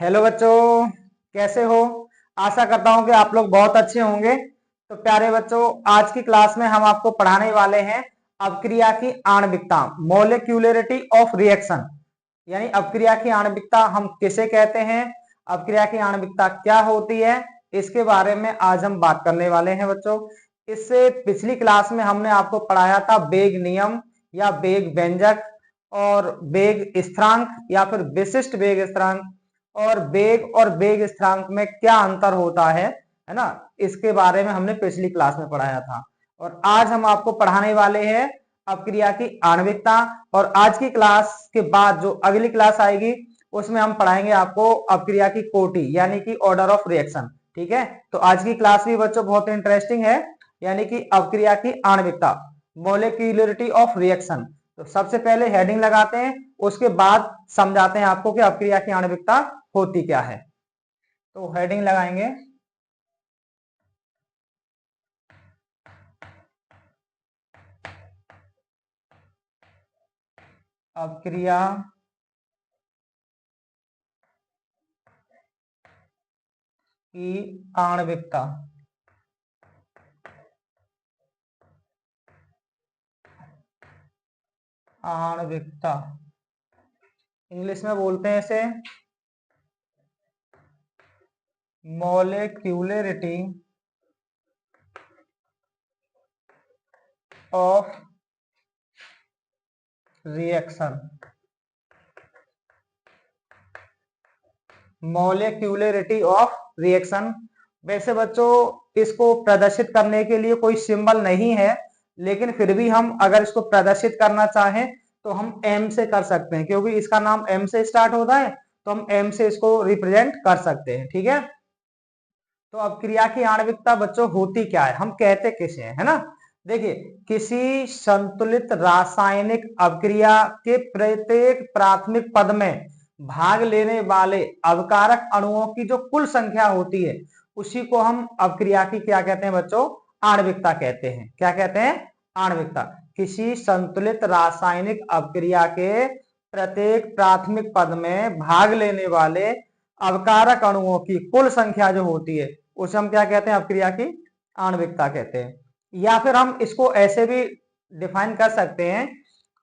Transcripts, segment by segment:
Hello बच्चों, कैसे हो। आशा करता हूं कि आप लोग बहुत अच्छे होंगे। तो प्यारे बच्चों, आज की क्लास में हम आपको पढ़ाने वाले हैं अपक्रिया की आणविकता, मोलिक्यूलरिटी ऑफ रिएक्शन। यानी अपक्रिया की आणविकता हम किसे कहते हैं, अपक्रिया की आणविकता क्या होती है, इसके बारे में आज हम बात करने वाले हैं बच्चों। इससे पिछली क्लास में हमने आपको पढ़ाया था वेग नियम या वेग व्यंजक और वेग स्थिरांक या फिर विशिष्ट वेग स्थिरांक, और वेग स्थिरांक में क्या अंतर होता है ना। इसके बारे में हमने पिछली क्लास में पढ़ाया था और आज हम आपको पढ़ाने वाले हैं अपक्रिया की आणविकता। और आज की क्लास के बाद जो अगली क्लास आएगी उसमें हम पढ़ाएंगे आपको अपक्रिया की कोटि यानी कि ऑर्डर ऑफ रिएक्शन। ठीक है, तो आज की क्लास भी बच्चों बहुत इंटरेस्टिंग है, यानी कि अपक्रिया की आणविकता, मोलिक्यूलरिटी ऑफ रिएक्शन। तो सबसे पहले हेडिंग लगाते हैं, उसके बाद समझाते हैं आपको कि अपक्रिया की आणविकता होती क्या है। तो हेडिंग लगाएंगे, अपक्रिया की आणविकता। आणविकता इंग्लिश में बोलते हैं इसे molecularity of reaction. Molecularity of reaction. वैसे बच्चों इसको प्रदर्शित करने के लिए कोई सिंबल नहीं है, लेकिन फिर भी हम अगर इसको प्रदर्शित करना चाहें तो हम एम से कर सकते हैं, क्योंकि इसका नाम एम से स्टार्ट होता है तो हम एम से इसको रिप्रेजेंट कर सकते हैं। ठीक है, तो अब क्रिया की आणविकता बच्चों होती क्या है, हम कहते किसे हैं, है ना। देखिए, किसी संतुलित रासायनिक अभिक्रिया के प्रत्येक प्राथमिक पद में भाग लेने वाले अवकारक अणुओं की जो कुल संख्या होती है उसी को हम अभिक्रिया की क्या कहते हैं बच्चों, आणविकता कहते हैं। क्या कहते हैं, आणविकता। किसी संतुलित रासायनिक अभिक्रिया के प्रत्येक प्राथमिक पद में भाग लेने वाले अवकारक अणुओं की कुल संख्या जो होती है उसे हम क्या कहते हैं, अपक्रिया की आणविकता कहते हैं। या फिर हम इसको ऐसे भी डिफाइन कर सकते हैं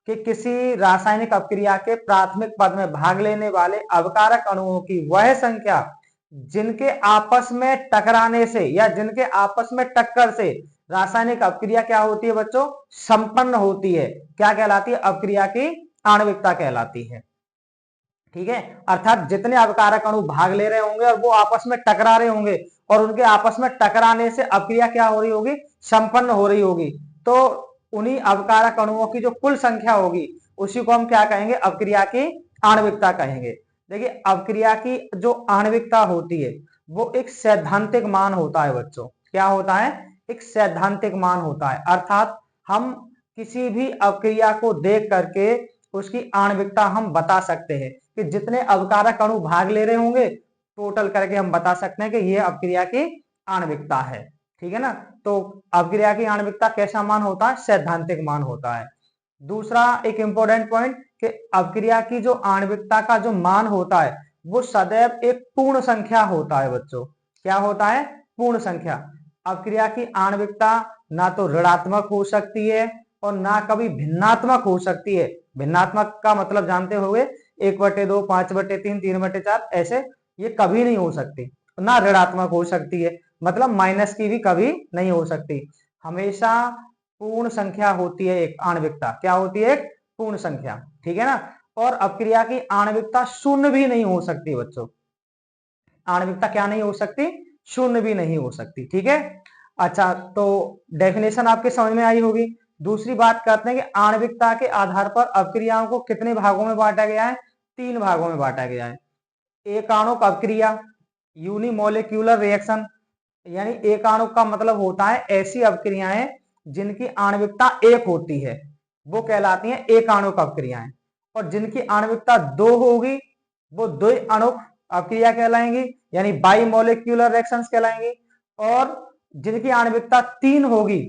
कि किसी रासायनिक अपक्रिया के प्राथमिक पद में भाग लेने वाले अवकारक अणुओं की वह संख्या जिनके आपस में टकराने से या जिनके आपस में टक्कर से रासायनिक अपक्रिया क्या होती है बच्चों, संपन्न होती है, क्या कहलाती है, अपक्रिया की आणविकता कहलाती है। ठीक है, अर्थात जितने अवकारक अणु भाग ले रहे होंगे और वो आपस में टकरा रहे होंगे और उनके आपस में टकराने से अपक्रिया क्या हो रही होगी, संपन्न हो रही होगी, तो उन्हीं अवकारक अणुओं की जो कुल संख्या होगी उसी को हम क्या कहेंगे, अपक्रिया की आणविकता कहेंगे। देखिए, अपक्रिया की जो आणविकता होती है वो एक सैद्धांतिक मान होता है बच्चों। क्या होता है, एक सैद्धांतिक मान होता है, अर्थात हम किसी भी अपक्रिया को देख करके उसकी आणविकता हम बता सकते हैं कि जितने अवकारक अणु भाग ले रहे होंगे टोटल करके हम बता सकते हैं कि यह अपक्रिया की आणविकता है। ठीक है ना, तो अपक्रिया की आणविकता कैसा मान होता है, सैद्धांतिक मान होता है। दूसरा एक इंपॉर्टेंट पॉइंट कि अपक्रिया की जो आणविकता का जो मान होता है वो सदैव एक पूर्ण संख्या होता है बच्चों। क्या होता है, पूर्ण संख्या। अपक्रिया की आणविकता ना तो ऋणात्मक हो सकती है और ना कभी भिन्नात्मक हो सकती है। भिन्नात्मक का मतलब जानते होंगे, 1/2, 5/3, 3/4, ऐसे ये कभी नहीं हो सकती। ना ऋणात्मक हो सकती है, मतलब माइनस की भी कभी नहीं हो सकती। हमेशा पूर्ण संख्या होती है एक आणविकता। क्या होती है, एक पूर्ण संख्या। ठीक है ना, और अपक्रिया की आणविकता शून्य भी नहीं हो सकती बच्चों। आणविकता क्या नहीं हो सकती, शून्य भी नहीं हो सकती। ठीक है, अच्छा, तो डेफिनेशन आपके समझ में आई होगी। दूसरी बात करते हैं कि आणविकता के आधार पर अपक्रियाओं को कितने भागों में बांटा गया है, 3 भागों में बांटा गया है। एक आणुक अपक्रिया, यूनिमोलिक्यूलर रिएक्शन, यानी एक आणुक का मतलब होता है ऐसी अपक्रियाएं जिनकी आणविकता 1 होती है, वो कहलाती हैं एक आणुक अपक्रियाएं। और जिनकी आणविकता 2 होगी वो द्वि आणुक अपक्रिया कहलाएंगी, यानी बाई मोलिक्यूलर रिएक्शंस कहलाएंगी। और जिनकी आणविकता 3 होगी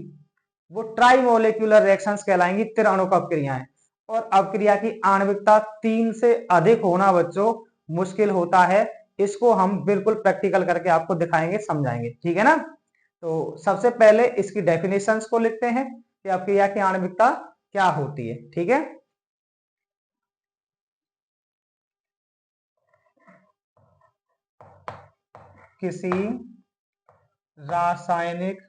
वो ट्राई मोलिक्यूलर रिएक्शंस कहलाएंगी, त्रिअणुक अपक्रियाएं। और अपक्रिया की आणविकता 3 से अधिक होना बच्चों मुश्किल होता है, इसको हम बिल्कुल प्रैक्टिकल करके आपको दिखाएंगे, समझाएंगे, ठीक है ना। तो सबसे पहले इसकी डेफिनेशंस को लिखते हैं कि अभिक्रिया की आणविकता क्या होती है, ठीक है। किसी रासायनिक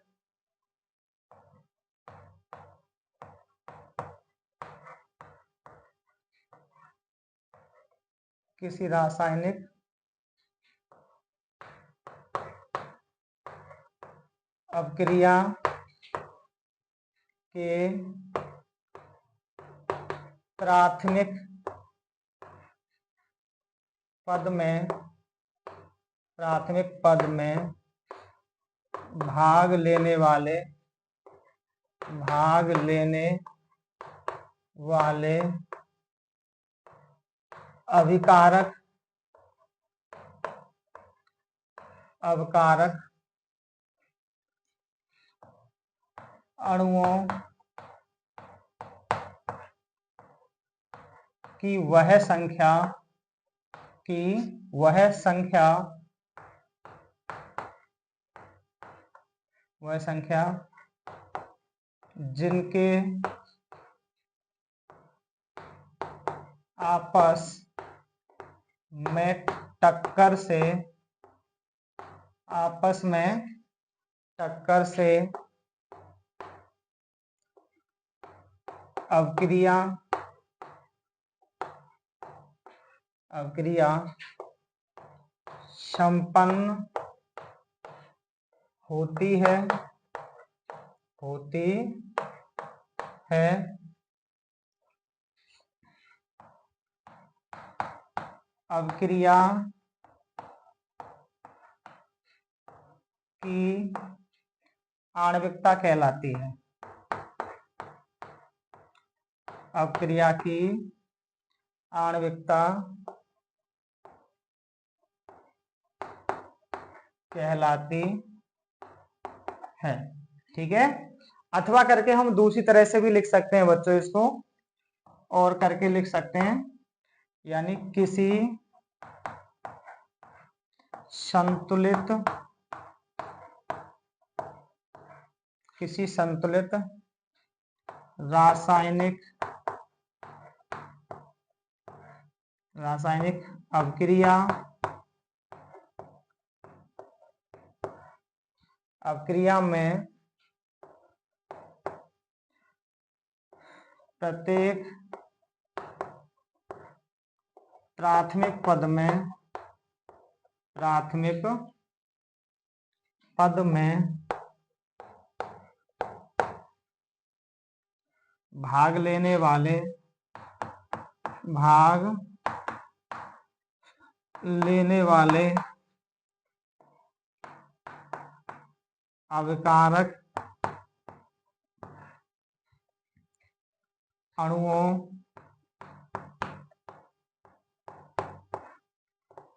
अभिक्रिया के प्राथमिक पद में भाग लेने वाले अभिकारक अणुओं की वह संख्या जिनके आपस में टक्कर से अभिक्रिया संपन्न होती है अभिक्रिया की आणविकता कहलाती है। अभिक्रिया की आणविकता कहलाती है, ठीक है। अथवा करके हम दूसरी तरह से भी लिख सकते हैं बच्चों, इसको और करके लिख सकते हैं, यानी किसी संतुलित रासायनिक अभिक्रिया में प्रत्येक प्राथमिक पद में भाग लेने वाले अभिकारक अणुओं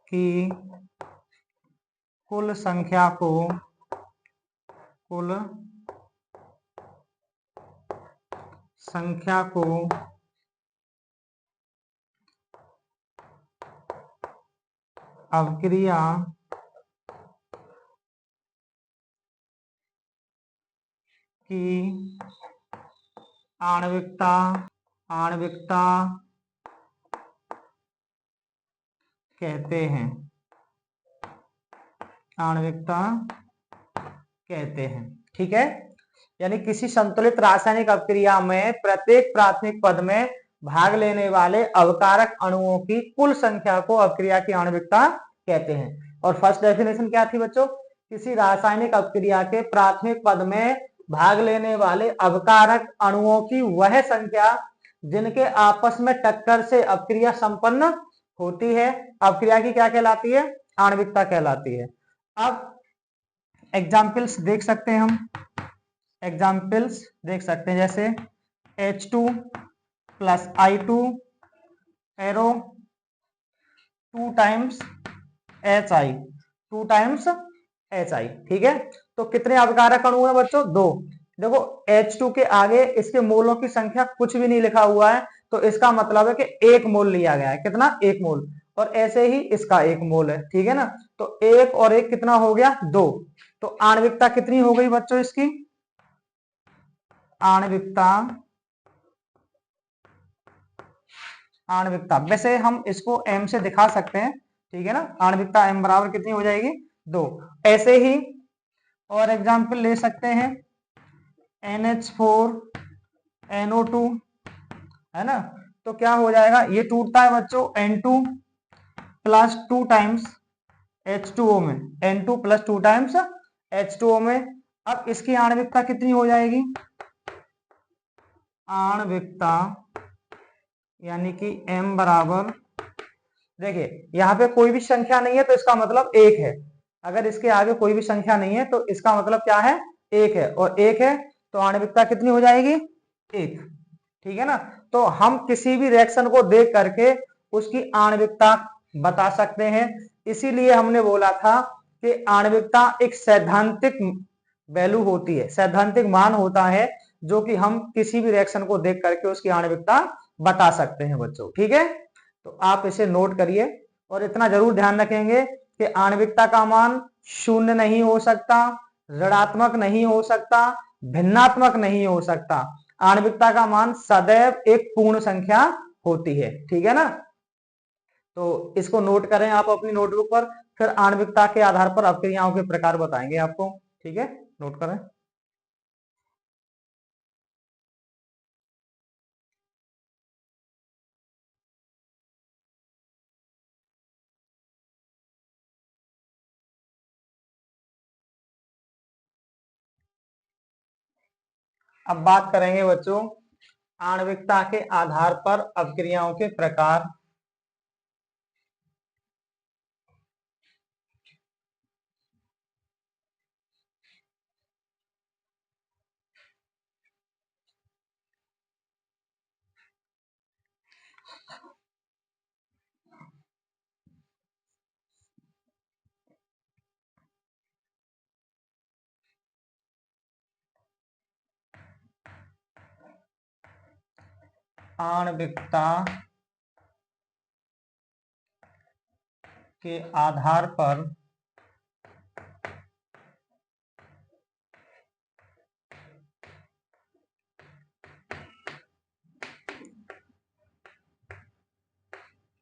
की कुल संख्या को अभिक्रिया की आणविकता कहते हैं, ठीक है। यानी किसी संतुलित रासायनिक अभिक्रिया में प्रत्येक प्राथमिक पद में भाग लेने वाले अवकारक अणुओं की कुल संख्या को अभिक्रिया की आणविकता कहते हैं। और फर्स्ट डेफिनेशन क्या थी बच्चों? किसी रासायनिक अभिक्रिया के प्राथमिक पद में भाग लेने वाले अवकारक अणुओं की वह संख्या जिनके आपस में टक्कर से अभिक्रिया संपन्न होती है, अभिक्रिया की क्या कहलाती है? आणविकता कहलाती है। अब एग्जाम्पल्स देख सकते हैं हम, जैसे H2 plus I2 arrow 2 times HI, ठीक है। तो कितने अभिकारक अणु हैं बच्चों? 2। देखो H2 के आगे इसके मोलों की संख्या कुछ भी नहीं लिखा हुआ है, तो इसका मतलब है कि 1 मोल लिया गया है। कितना? 1 मोल। और ऐसे ही इसका 1 मोल है, ठीक है ना। तो 1 और 1 कितना हो गया, 2। तो आणविकता कितनी हो गई बच्चों इसकी, आणविकता, आणविकता वैसे हम इसको m से दिखा सकते हैं, ठीक है ना। आणविकता m बराबर कितनी हो जाएगी, 2। ऐसे ही और एग्जाम्पल ले सकते हैं, NH4 NO2, है ना। तो क्या हो जाएगा, ये टूटता है बच्चों N2 प्लस 2 टाइम्स H2O में, N2 प्लस 2 टाइम्स H2O में। अब इसकी आणविकता कितनी हो जाएगी, आणविकता यानी कि m बराबर, देखिए यहाँ पे कोई भी संख्या नहीं है तो इसका मतलब 1 है। अगर इसके आगे कोई भी संख्या नहीं है तो इसका मतलब क्या है, 1 है, और 1 है तो आणविकता कितनी हो जाएगी, 1, ठीक है ना। तो हम किसी भी रिएक्शन को देख करके उसकी आणविकता बता सकते हैं। इसीलिए हमने बोला था कि आणविकता एक सैद्धांतिक वैल्यू होती है, सैद्धांतिक मान होता है, जो कि हम किसी भी रिएक्शन को देख करके उसकी आणविकता बता सकते हैं बच्चों, ठीक है। तो आप इसे नोट करिए और इतना जरूर ध्यान रखेंगे कि आणविकता का मान शून्य नहीं हो सकता, ऋणात्मक नहीं हो सकता, भिन्नात्मक नहीं हो सकता। आणविकता का मान सदैव एक पूर्ण संख्या होती है, ठीक है ना। तो इसको नोट करें आप अपनी नोटबुक पर, फिर आणविकता के आधार पर अपक्रियाओं के प्रकार बताएंगे आपको, ठीक है, नोट करें। अब बात करेंगे बच्चों आणविकता के आधार पर अपक्रियाओं के प्रकार। आणविकता के आधार पर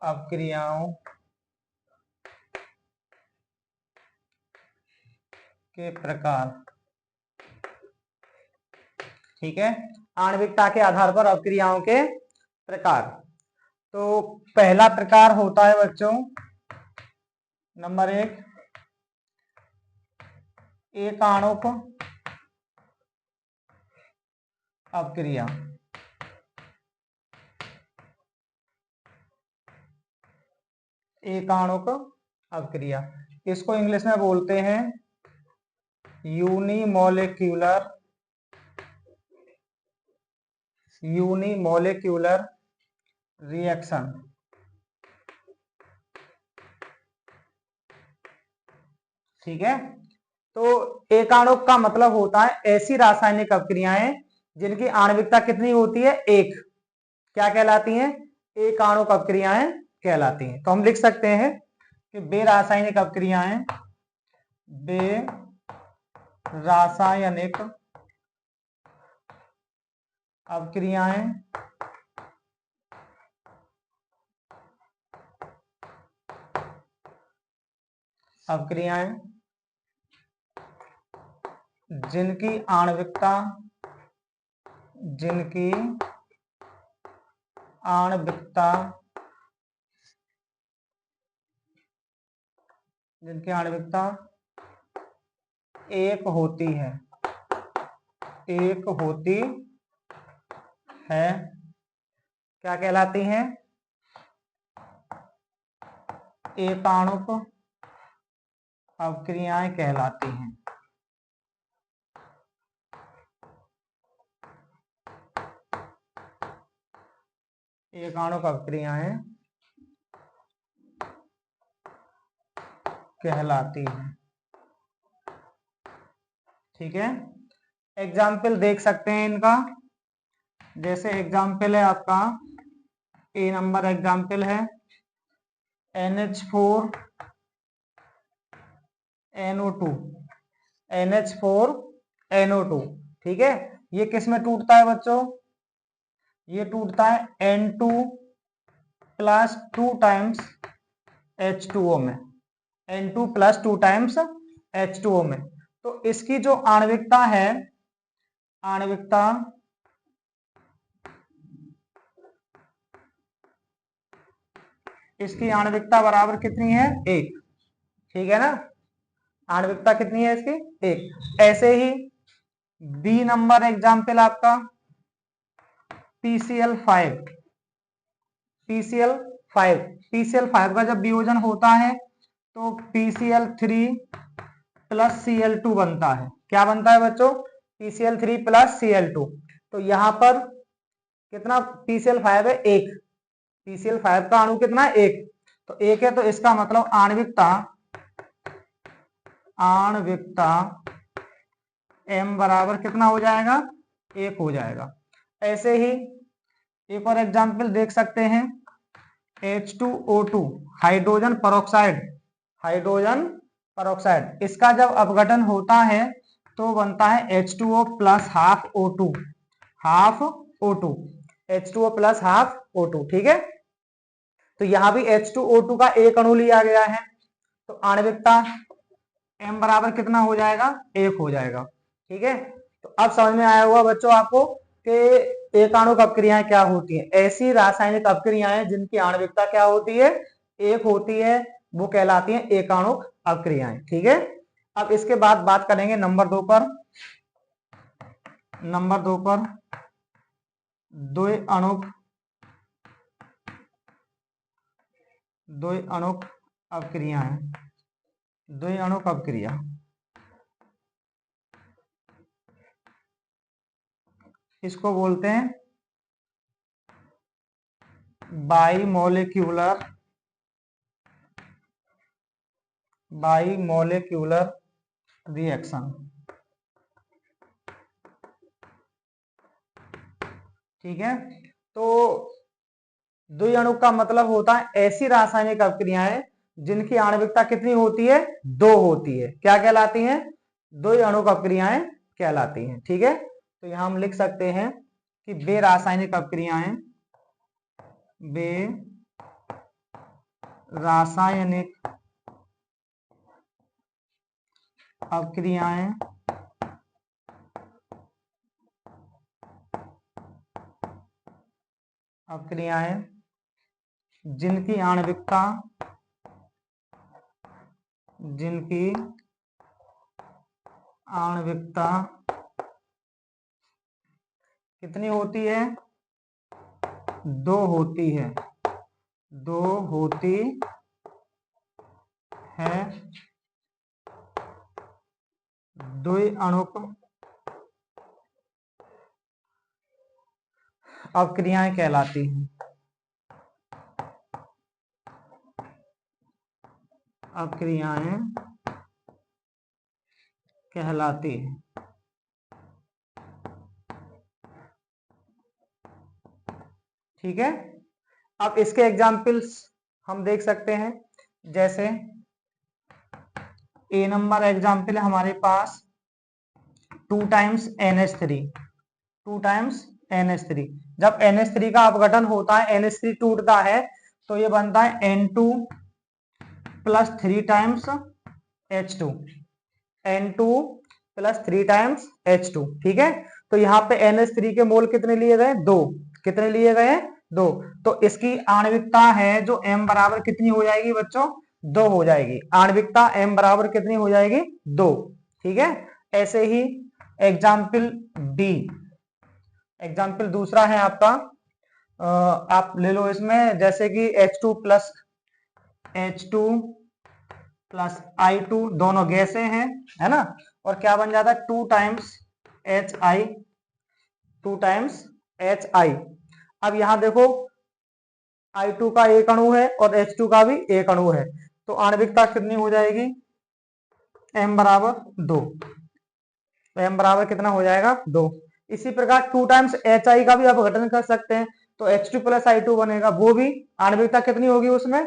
अपक्रियाओं के प्रकार, ठीक है। आणविकता के आधार पर अपक्रियाओं के प्रकार। तो पहला प्रकार होता है बच्चों, नंबर 1, एक आणुक अपक्रिया। एक आणुक अपक्रिया, इसको इंग्लिश में बोलते हैं यूनिमोलिक्यूलर रिएक्शन, ठीक है। तो एक आणुक का मतलब होता है ऐसी रासायनिक अपक्रियाएं जिनकी आणविकता कितनी होती है, 1, क्या कहलाती हैं, एक आणुक अपक्रियाएं कहलाती हैं। तो हम लिख सकते हैं कि वे रासायनिक अपक्रियाएं अपक्रियाएं जिनकी आणविकता एक होती है, क्या कहलाती हैं, एक आणुक अपक्रियाएं कहलाती हैं। एक आणुक अपक्रियाएं कहलाती हैं, ठीक है। एग्जाम्पल देख सकते हैं इनका, जैसे एग्जाम्पल है आपका, ए नंबर एग्जाम्पल है NH4 NO2 NH4 NO2, ठीक है। ये किस में टूटता है बच्चों? ये टूटता है N2 प्लस 2 टाइम्स H2O में, N2 प्लस 2 टाइम्स H2O में। तो इसकी जो आणविकता है, आणविकता इसकी आणविकता बराबर कितनी है? 1, ठीक है ना। आणविकता कितनी है इसकी? 1। ऐसे ही बी नंबर एग्जाम्पल आपका PCl5, PCl5, PCl5 का जब वियोजन होता है तो PCl3 प्लस Cl2 बनता है। क्या बनता है बच्चों? PCl3 plus Cl2। तो यहां पर कितना PCl5 है? 1। PCl5 का अणु कितना है? 1। तो 1 है, तो इसका मतलब आणविकता M बराबर कितना हो जाएगा? 1 हो जाएगा। ऐसे ही एक और एग्जाम्पल देख सकते हैं, H2O2 hydrogen peroxide, hydrogen peroxide, इसका जब अपघटन होता है तो बनता है H2O plus half O2, half O2, H2O plus half O2, ठीक है। तो यहां भी H2O2 का एक अणु लिया गया है, तो आणविकता M बराबर कितना हो जाएगा? 1 हो जाएगा, ठीक है। तो अब समझ में आया होगा बच्चों आपको कि एकाणुक अपक्रियाएं क्या होती हैं। ऐसी रासायनिक अपक्रियाएं जिनकी आणविकता क्या होती है? 1 होती है, वो कहलाती हैं एकाणुक अपक्रियाएं, ठीक है। अब इसके बाद बात करेंगे नंबर 2 पर। नंबर 2 पर द्विअणुक अपक्रियाएं, द्विअणुक अपक्रिया, इसको बोलते हैं बाईमोलेक्यूलर रिएक्शन, ठीक है। तो द्विअणुक का मतलब होता है ऐसी रासायनिक अपक्रियाएं जिनकी आणविकता कितनी होती है? 2 होती है। क्या कहलाती हैं? द्विअणुक अपक्रियाएं कहलाती हैं, ठीक है। तो यहां हम लिख सकते हैं कि वे रासायनिक अपक्रियाएं, वे रासायनिक अपक्रियाएं जिनकी आणविकता कितनी होती है? 2 होती है, 2 होती है, द्विअणुक अपक्रियाएं कहलाती हैं, अपक्रियाएं कहलाती है, ठीक है। अब इसके एग्जाम्पल्स हम देख सकते हैं, जैसे ए नंबर एग्जाम्पल है हमारे पास 2 टाइम्स NH3, 2 टाइम्स NH3। जब NH3 का अपघटन होता है, NH3 टूटता है, तो ये बनता है N2 plus 3 times H2, N2 plus 3 times H2, ठीक है। तो यहाँ पे NH3 के मोल कितने लिए गए? 2। कितने लिए गए? 2। तो इसकी आणविकता है जो M बराबर कितनी हो जाएगी बच्चों? 2 हो जाएगी। आणविकता M बराबर कितनी हो जाएगी? 2, ठीक है। ऐसे ही एग्जाम्पल बी, एग्जाम्पल दूसरा है आपका, आप ले लो इसमें, जैसे कि H2 प्लस I2 दोनों गैसें हैं, है ना। और क्या बन जाता है? 2 टाइम्स HI। अब यहां देखो I2 का एक अणु है और H2 का भी एक अणु है, तो आणविकता कितनी हो जाएगी? M बराबर 2। तो M बराबर कितना हो जाएगा? 2। इसी प्रकार 2 टाइम्स HI का भी आप अपघटन कर सकते हैं, तो H2 प्लस I2 बनेगा, वो भी आणविकता कितनी होगी उसमें?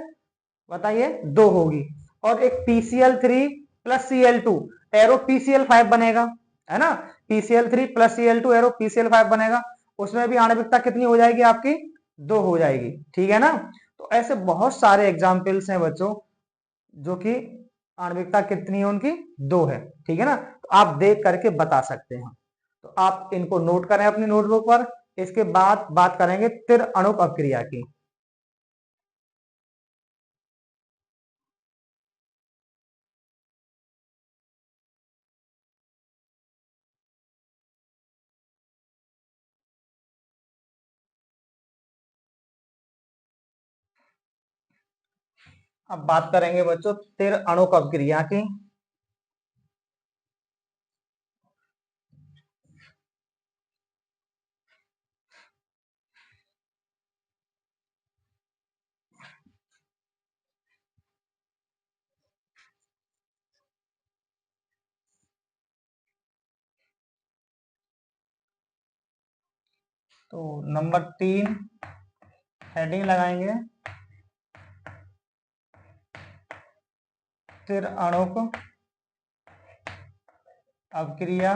बताइए, 2 होगी। और एक PCl3 plus Cl2 arrow PCl5 बनेगा, है ना। PCl3 plus Cl2 arrow PCl5 बनेगा, उसमें भी आणविकता कितनी हो जाएगी आपकी, 2 हो जाएगी, ठीक है ना। तो ऐसे बहुत सारे एग्जाम्पल्स हैं बच्चों, जो कि आणविकता कितनी है उनकी, 2 है, ठीक है ना। तो आप देख करके बता सकते हैं। तो आप इनको नोट करें अपनी नोटबुक पर। इसके बाद बात करेंगे तिर अणुक अपक्रिया की। अब बात करेंगे बच्चों तिर अणुक अपक्रिया की। तो नंबर 3 हेडिंग लगाएंगे, तिर अणुक अपक्रिया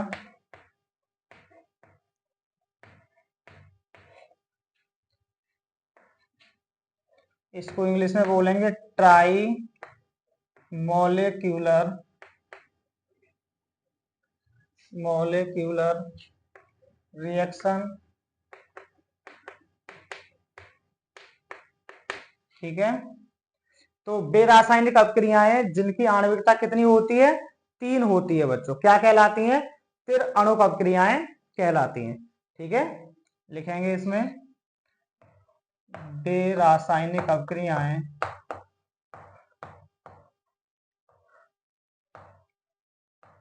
इसको इंग्लिश में बोलेंगे ट्राई मॉलिक्यूलर रिएक्शन, ठीक है। तो बेरासायनिक अपक्रियाएं जिनकी आणविकता कितनी होती है, 3 होती है बच्चों, क्या कहलाती हैं, तिर अणुक अपक्रियाएं कहलाती हैं, ठीक है। लिखेंगे इसमें बेरासायनिक अपक्रियाएं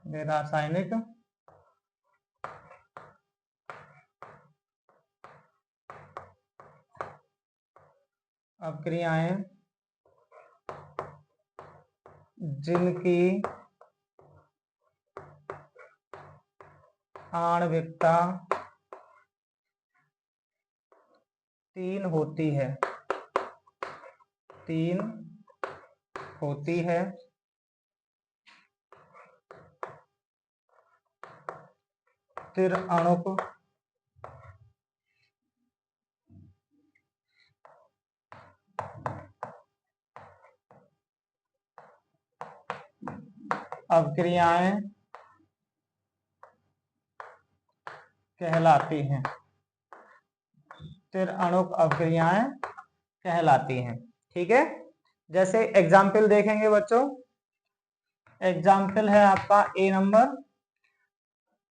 बेरासायनिक अपक्रियाएं जिनकी आणविकता 3 होती है, 3 होती है, तिर अणुक अपक्रियाएं कहलाती हैं, तिर अणुक अपक्रियाएं कहलाती हैं, ठीक है। जैसे एग्जाम्पल देखेंगे बच्चों, एग्जाम्पल है आपका ए नंबर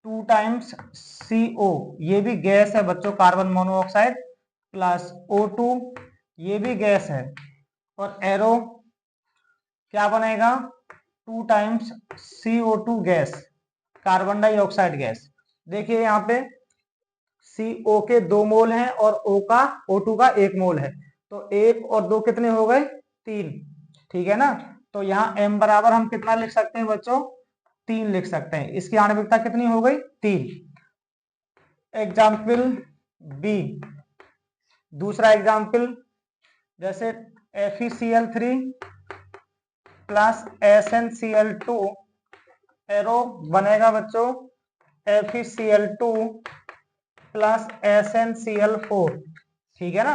2 टाइम्स CO, ये भी गैस है बच्चों, कार्बन मोनोऑक्साइड प्लस O2, ये भी गैस है। और एरो क्या बनेगा, 2 times CO2 gas, carbon dioxide gas. देखिए यहाँ पे CO के 2 मोल हैं और O2 का 1 मोल है, तो 1 और 2 कितने हो गए, 3, ठीक है ना। तो यहाँ M बराबर हम कितना लिख सकते हैं बच्चों, 3 लिख सकते हैं। इसकी आणविकता कितनी हो गई, 3। एग्जाम्पल बी, दूसरा एग्जाम्पल, जैसे FeCl3 प्लस SnCl2 एरो बनेगा बच्चों FeCl2 प्लस SnCl4, ठीक है ना।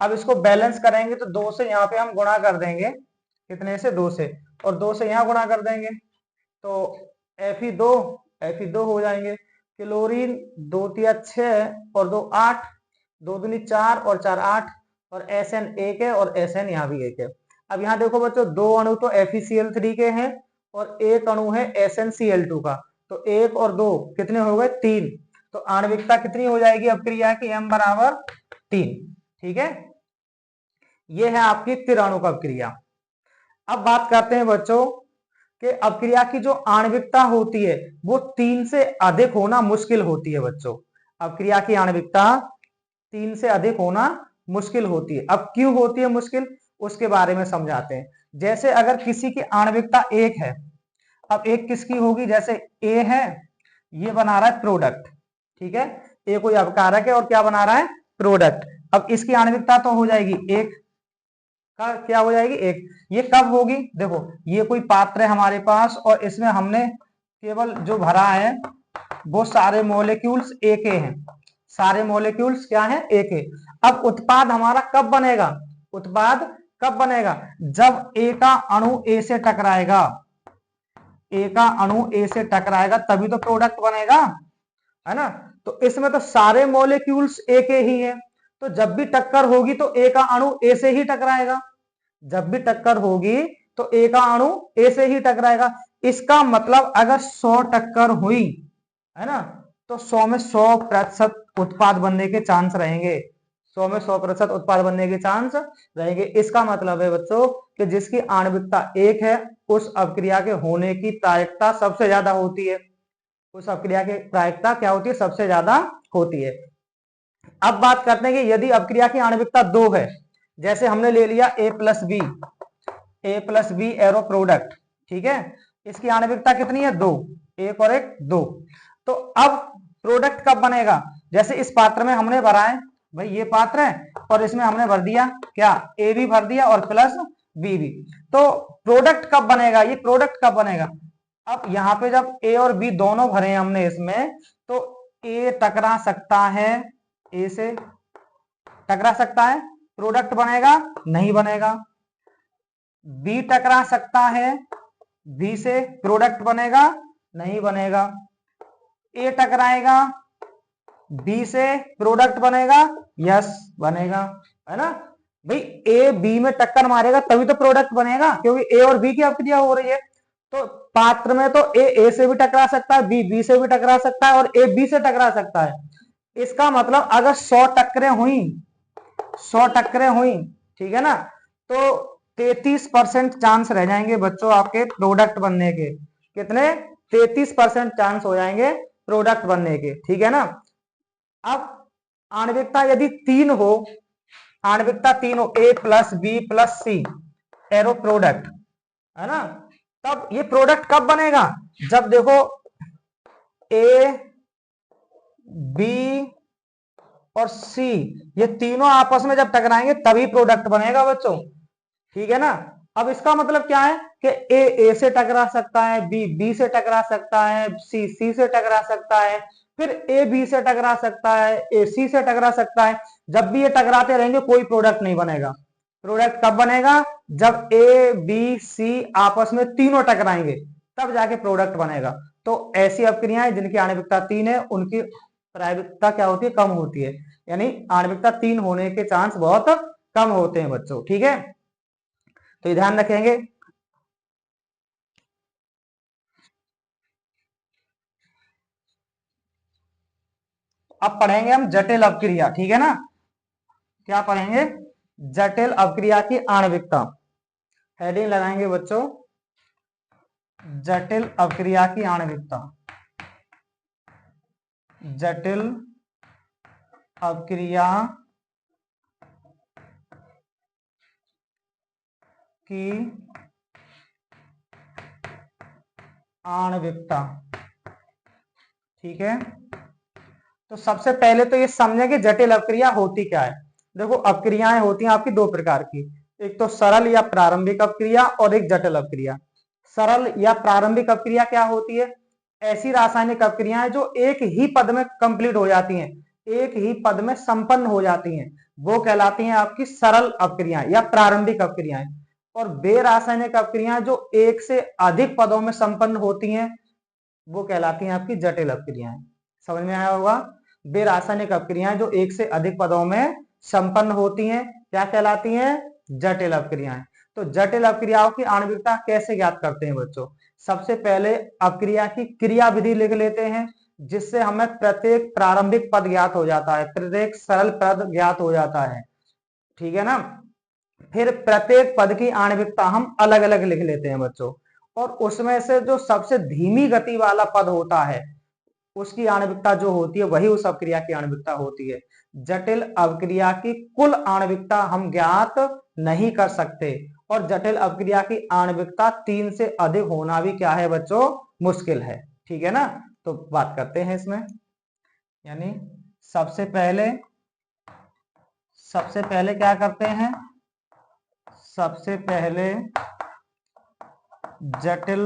अब इसको बैलेंस करेंगे तो 2 से यहाँ पे हम गुणा कर देंगे, कितने से, 2 से, और 2 से यहाँ गुणा कर देंगे, तो Fe2 हो जाएंगे। क्लोरीन 2 तिया 6 और 2 8, 2 दूनी 4 और 4 8, और Sn 1 है और Sn यहाँ भी 1 है। अब यहाँ देखो बच्चों, 2 अणु तो FeCl3 के हैं और 1 अणु है SnCl2 का, तो 1 और 2 कितने हो गए, 3। तो आणविकता कितनी हो जाएगी अपक्रिया की, M बराबर 3, ठीक है। ये है आपकी तिर अणुक अपक्रिया। अब बात करते हैं बच्चों कि अपक्रिया की जो आणविकता होती है वो 3 से अधिक होना मुश्किल होती है बच्चों। अपक्रिया की आणविकता 3 से अधिक होना मुश्किल होती है। अब क्यों होती है मुश्किल, उसके बारे में समझाते हैं। जैसे अगर किसी की आणविकता 1 है, अब 1 किसकी होगी, जैसे A है, ये बना रहा है प्रोडक्ट, ठीक है। A कोई अपकारक है और क्या बना रहा है, प्रोडक्ट। अब इसकी आणविकता तो हो जाएगी 1, का क्या हो जाएगी, एक। ये कब होगी, देखो ये कोई पात्र है हमारे पास और इसमें हमने केवल जो भरा है वो सारे मॉलिक्यूल्स एक हैं, सारे मॉलिक्यूल्स क्या हैं, एक है। अब उत्पाद हमारा कब बनेगा, उत्पाद कब बनेगा, जब ए का अणु ए से टकराएगा, ए का अणु ए से टकराएगा तभी तो प्रोडक्ट बनेगा, है ना। तो इसमें तो सारे मॉलिक्यूल्स ए के ही हैं, तो जब भी टक्कर होगी तो ए का अणु ए से ही टकराएगा, जब भी टक्कर होगी तो ए का अणु ए से ही टकराएगा। इसका मतलब अगर 100 टक्कर हुई, है ना, तो 100 में 100% उत्पाद बनने के चांस रहेंगे, 100 में 100% उत्पाद बनने के चांस रहेंगे। इसका मतलब है बच्चों कि जिसकी आणविकता 1 है उस अपक्रिया के होने की प्रायिकता सबसे ज्यादा होती है, उस अपक्रिया की प्रायिकता क्या होती है, सबसे ज्यादा होती है। अब बात करते हैं कि यदि अपक्रिया की आणविकता 2 है, जैसे हमने ले लिया ए प्लस बी एरो प्रोडक्ट, ठीक है, इसकी आणविकता कितनी है, 2, एक और एक 2। तो अब प्रोडक्ट कब बनेगा, जैसे इस पात्र में हमने भरा है, भाई ये पात्र है और इसमें हमने भर दिया क्या, ए भी भर दिया और प्लस बी भी, तो प्रोडक्ट कब बनेगा, ये प्रोडक्ट कब बनेगा। अब यहाँ पे जब ए और बी दोनों भरे हैं हमने इसमें, तो ए टकरा सकता है, ए से टकरा सकता है, प्रोडक्ट बनेगा, नहीं बनेगा। बी टकरा सकता है, बी से प्रोडक्ट बनेगा, नहीं बनेगा। ए टकराएगा बी से, प्रोडक्ट बनेगा, यस बनेगा, है ना। भाई ए बी में टक्कर मारेगा तभी तो प्रोडक्ट बनेगा, क्योंकि ए और बी की अपक्रिया हो रही है। तो पात्र में तो ए से भी टकरा सकता है, बी से भी टकरा सकता है और ए बी से टकरा सकता है। इसका मतलब अगर 100 टक्करें हुई, 100 टक्करें हुई, ठीक है ना, तो 33% चांस रह जाएंगे बच्चों आपके प्रोडक्ट बनने के। कितने, 33% चांस हो जाएंगे प्रोडक्ट बनने के, ठीक है ना। अब आणविकता यदि 3 हो, आणविकता 3 हो, ए प्लस बी प्लस सी एरो प्रोडक्ट, है ना, तब ये प्रोडक्ट कब बनेगा, जब देखो ए बी और सी ये तीनों आपस में जब टकराएंगे तभी प्रोडक्ट बनेगा बच्चों, ठीक है ना। अब इसका मतलब क्या है कि ए से टकरा सकता है, बी से टकरा सकता है, सी से टकरा सकता है, फिर ए बी से टकरा सकता है, ए सी से टकरा सकता है। जब भी ये टकराते रहेंगे कोई प्रोडक्ट नहीं बनेगा। प्रोडक्ट कब बनेगा, जब ए बी सी आपस में तीनों टकराएंगे तब जाके प्रोडक्ट बनेगा। तो ऐसी अपक्रियाएं जिनकी आणविकता 3 है उनकी प्रायिकता क्या होती है, कम होती है, यानी आणविकता 3 होने के चांस बहुत कम होते हैं बच्चों, ठीक है। तो ये ध्यान रखेंगे। अब पढ़ेंगे हम जटिल अपक्रिया, ठीक है ना। क्या पढ़ेंगे, जटिल अपक्रिया की आणविकता। हेडिंग लगाएंगे बच्चों, जटिल अपक्रिया की आणविकता, जटिल अपक्रिया की आणविकता, ठीक है। तो सबसे पहले तो ये समझें कि जटिल अपक्रिया होती क्या है। देखो अपक्रियाएं होती हैं आपकी 2 प्रकार की, एक तो सरल या प्रारंभिक अपक्रिया और एक जटिल अपक्रिया। सरल या प्रारंभिक अपक्रिया क्या होती है, ऐसी रासायनिक अपक्रियाएं जो एक ही पद में कंप्लीट हो जाती हैं, एक ही पद में संपन्न हो जाती हैं, वो कहलाती हैं आपकी सरल अपक्रियाएं या प्रारंभिक अपक्रियाएं। और वे रासायनिक अपक्रियाएं जो एक से अधिक पदों में संपन्न होती हैं वो कहलाती हैं आपकी जटिल अपक्रियाएं। समझ में आया होगा। वे रासायनिक अपक्रियाएं जो एक से अधिक पदों में संपन्न होती हैं क्या कहलाती हैं, जटिल अपक्रियाएं। तो जटिल अपक्रियाओं की आणविकता कैसे ज्ञात करते हैं बच्चों, सबसे पहले अपक्रिया की क्रिया विधि लिख लेते हैं, जिससे हमें प्रत्येक प्रारंभिक पद ज्ञात हो जाता है, प्रत्येक सरल पद ज्ञात हो जाता है, ठीक है ना। फिर प्रत्येक पद की आणविकता हम अलग अलग लिख लेते हैं बच्चों, और उसमें से जो सबसे धीमी गति वाला पद होता है उसकी आणविकता जो होती है वही उस अपक्रिया की आणविकता होती है। जटिल अपक्रिया की कुल आणविकता हम ज्ञात नहीं कर सकते, और जटिल अपक्रिया की आणविकता 3 से अधिक होना भी क्या है बच्चों, मुश्किल है, ठीक है ना। तो बात करते हैं इसमें, यानी सबसे पहले क्या करते हैं, सबसे पहले जटिल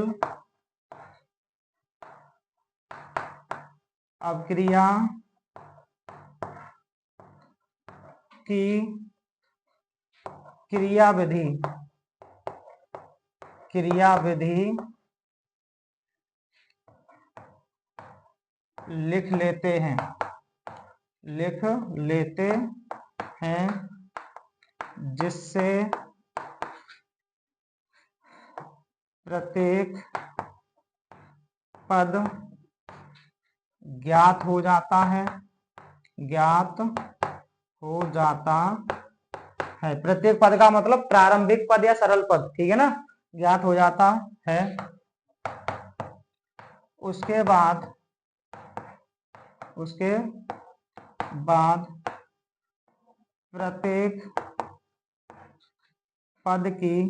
अपक्रिया की क्रियाविधि लिख लेते हैं जिससे प्रत्येक पद ज्ञात हो जाता है प्रत्येक पद का मतलब प्रारंभिक पद या सरल पद, ठीक है ना, ज्ञात हो जाता है। उसके बाद प्रत्येक पद की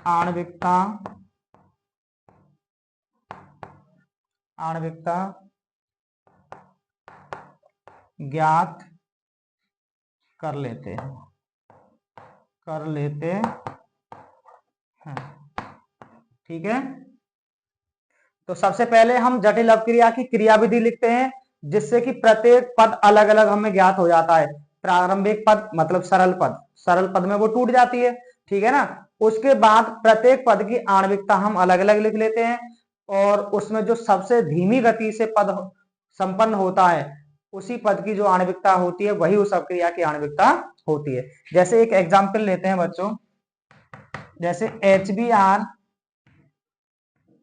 आणविकता ज्ञात कर लेते हैं, ठीक है। तो सबसे पहले हम जटिल अपक्रिया की क्रियाविधि लिखते हैं जिससे कि प्रत्येक पद अलग अलग हमें ज्ञात हो जाता है। प्रारंभिक पद मतलब सरल पद में वो टूट जाती है, ठीक है ना। उसके बाद प्रत्येक पद की आणविकता हम अलग अलग लिख लेते हैं और उसमें जो सबसे धीमी गति से पद संपन्न होता है उसी पद की जो आणविकता होती है वही उस अपक्रिया की आणविकता होती है। जैसे एक एग्जाम्पल लेते हैं बच्चों, जैसे HBr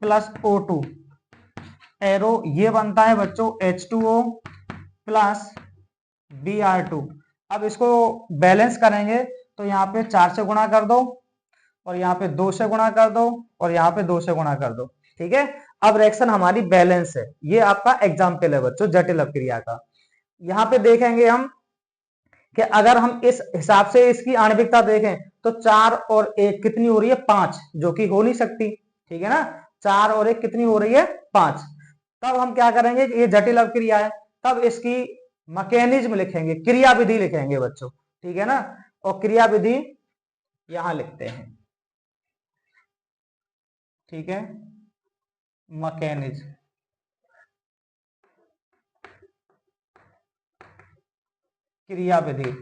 प्लस O2 एरो ये बनता है बच्चों H2O प्लस Br2। अब इसको बैलेंस करेंगे तो यहाँ पे 4 से गुणा कर दो और यहाँ पे 2 से गुणा कर दो और यहाँ पे 2 से गुणा कर दो, ठीक है। अब रिएक्शन हमारी बैलेंस है। ये आपका एग्जाम्पल है बच्चों जटिल अपक्रिया का। यहाँ पे देखेंगे हम कि अगर हम इस हिसाब से इसकी आणविकता देखें तो 4 और 1 कितनी हो रही है, 5, जो कि हो नहीं सकती, ठीक है ना। 4 और 1 कितनी हो रही है, 5। तब हम क्या करेंगे, ये जटिल अपक्रिया है, तब इसकी मैकेनिज्म लिखेंगे, क्रियाविधि लिखेंगे बच्चों, ठीक है ना। और क्रियाविधि यहां लिखते हैं, ठीक है। मैकेनिज्म, क्रियाविधि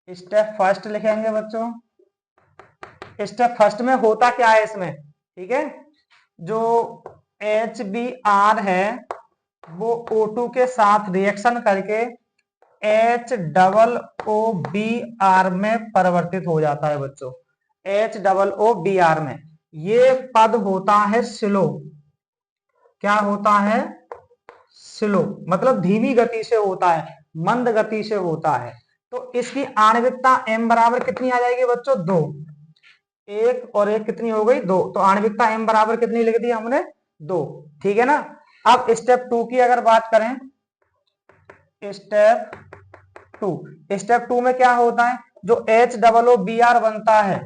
स्टेप फर्स्ट लिखेंगे बच्चों। स्टेप फर्स्ट में होता क्या है इसमें, ठीक है, जो HBr है वो O2 के साथ रिएक्शन करके HOOBr में परिवर्तित हो जाता है बच्चों। HOOBr में ये पद होता है स्लो। क्या होता है, स्लो, मतलब धीमी गति से होता है, मंद गति से होता है। तो इसकी आणविकता m बराबर कितनी आ जाएगी बच्चों, 2। 1 और 1 कितनी हो गई, 2। तो आणविकता m बराबर कितनी लिख दी हमने, 2, ठीक है ना। अब स्टेप 2 की अगर बात करें, स्टेप 2 में क्या होता है, जो HOOBr बनता है,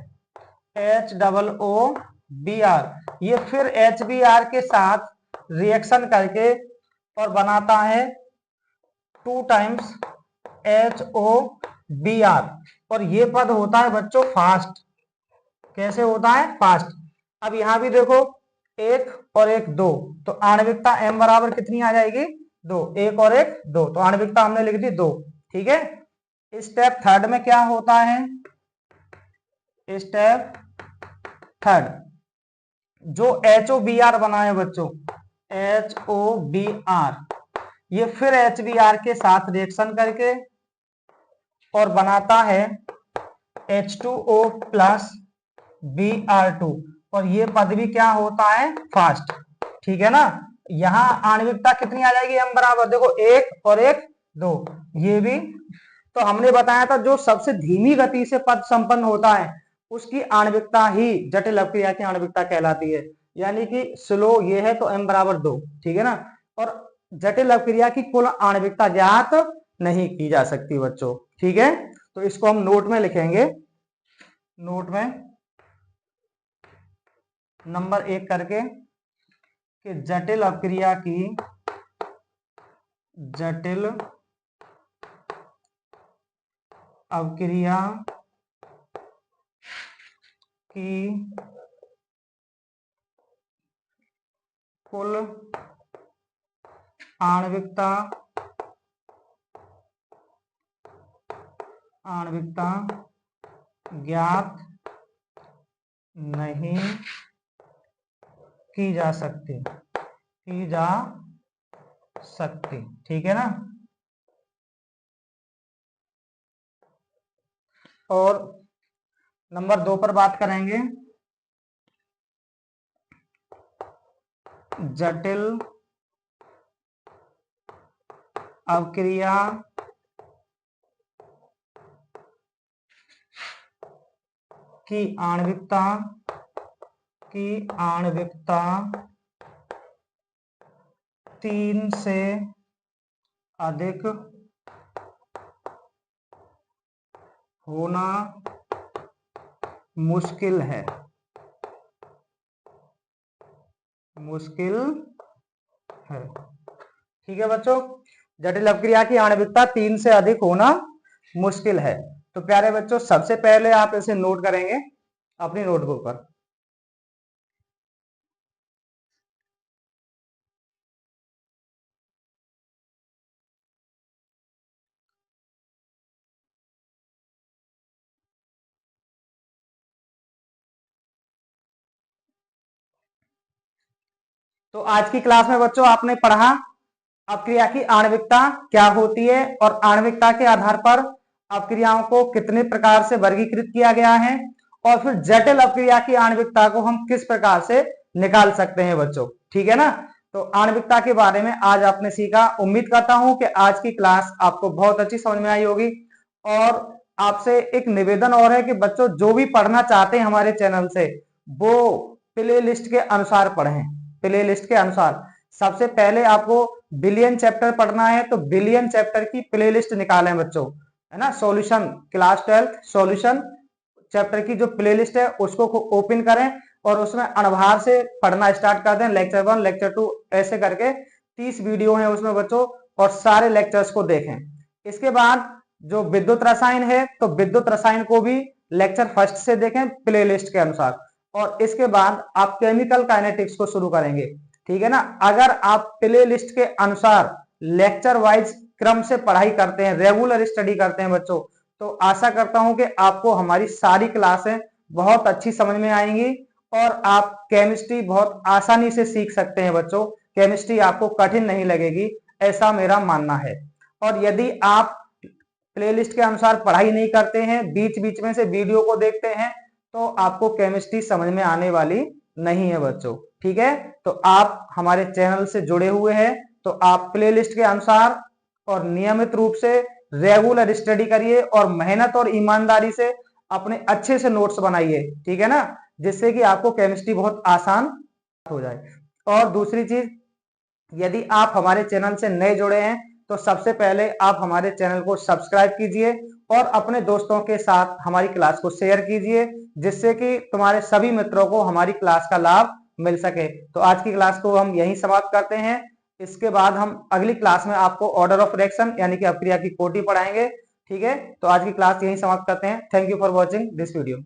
HOOBr ये फिर HBr के साथ रिएक्शन करके और बनाता है 2 टाइम्स HOBr और ये पद होता है बच्चों फास्ट। कैसे होता है, फास्ट। अब यहां भी देखो 1 और 1 2, तो आणविकता m बराबर कितनी आ जाएगी, 2। 1 और 1 2, तो आणविकता हमने लिख दी 2, ठीक है। स्टेप थर्ड में क्या होता है, स्टेप थर्ड जो HOBr बना है बच्चों, HOBr ये फिर HBr के साथ रिएक्शन करके और बनाता है H2O प्लस Br2 और ये पद भी क्या होता है, फास्ट, ठीक है ना। यहां आणविकता कितनी आ जाएगी, m बराबर देखो 1 और 1 2, ये भी तो हमने बताया था जो सबसे धीमी गति से पद संपन्न होता है उसकी आणविकता ही जटिल अपक्रिया की आणविकता कहलाती है। यानी कि स्लो ये है तो m बराबर 2, ठीक है ना। और जटिल अपक्रिया की कुल आणविकता ज्ञात नहीं की जा सकती बच्चों, ठीक है। तो इसको हम नोट में लिखेंगे, नोट में नंबर 1 करके कि जटिल अपक्रिया अवक्रिया की कुल आणविकता ज्ञात नहीं की जा सकती ठीक है ना। और नंबर 2 पर बात करेंगे, जटिल अवक्रिया की आणविकता 3 से अधिक होना मुश्किल है। ठीक है बच्चों, जटिल अवक्रिया की आणविकता 3 से अधिक होना मुश्किल है। तो प्यारे बच्चों, सबसे पहले आप इसे नोट करेंगे अपनी नोटबुक पर। तो आज की क्लास में बच्चों आपने पढ़ा अपक्रिया की आणविकता क्या होती है और आणविकता के आधार पर अपक्रियाओं को कितने प्रकार से वर्गीकृत किया गया है, और फिर जटिल अपक्रिया की आणविकता को हम किस प्रकार से निकाल सकते हैं बच्चों। ठीक है ना। तो आणविकता के बारे में आज आपने सीखा। उम्मीद करता हूं कि आज की क्लास आपको बहुत अच्छी समझ में आई होगी। और आपसे एक निवेदन और है कि बच्चों जो भी पढ़ना चाहते हैं हमारे चैनल से, वो प्ले लिस्ट के अनुसार पढ़ें। प्ले लिस्ट के अनुसार सबसे पहले आपको बिलियन चैप्टर पढ़ना है, तो बिलियन चैप्टर की प्लेलिस्ट निकालें बच्चों, है ना। सॉल्यूशन क्लास 12 सॉल्यूशन चैप्टर की जो प्लेलिस्ट है उसको ओपन करें और उसमें अणुभार से पढ़ना स्टार्ट कर दें। लेक्चर 1 लेक्चर 2 ऐसे करके 30 वीडियो हैं उसमें बच्चों, और सारे लेक्चर्स को देखें। इसके बाद जो विद्युत रसायन है, तो विद्युत रसायन को भी लेक्चर फर्स्ट से देखें प्लेलिस्ट के अनुसार। और इसके बाद आप केमिकल काइनेटिक्स को शुरू करेंगे। ठीक है ना। अगर आप प्ले लिस्ट के अनुसार लेक्चर वाइज क्रम से पढ़ाई करते हैं, रेगुलर स्टडी करते हैं बच्चों, तो आशा करता हूं कि आपको हमारी सारी क्लासें बहुत अच्छी समझ में आएंगी और आप केमिस्ट्री बहुत आसानी से सीख सकते हैं बच्चों। केमिस्ट्री आपको कठिन नहीं लगेगी, ऐसा मेरा मानना है। और यदि आप प्लेलिस्ट के अनुसार पढ़ाई नहीं करते हैं, बीच बीच में से वीडियो को देखते हैं, तो आपको केमिस्ट्री समझ में आने वाली नहीं है बच्चों। ठीक है। तो आप हमारे चैनल से जुड़े हुए हैं, तो आप प्लेलिस्ट के अनुसार और नियमित रूप से रेगुलर स्टडी करिए और मेहनत और ईमानदारी से अपने अच्छे से नोट्स बनाइए। ठीक है ना, जिससे कि आपको केमिस्ट्री बहुत आसान हो जाए। और दूसरी चीज, यदि आप हमारे चैनल से नए जुड़े हैं, तो सबसे पहले आप हमारे चैनल को सब्सक्राइब कीजिए और अपने दोस्तों के साथ हमारी क्लास को शेयर कीजिए, जिससे कि तुम्हारे सभी मित्रों को हमारी क्लास का लाभ मिल सके। तो आज की क्लास को हम यहीं समाप्त करते हैं। इसके बाद हम अगली क्लास में आपको ऑर्डर ऑफ रिएक्शन यानी कि अपक्रिया की कोटि पढ़ाएंगे। ठीक है। तो आज की क्लास यहीं समाप्त करते हैं। Thank you for watching this video.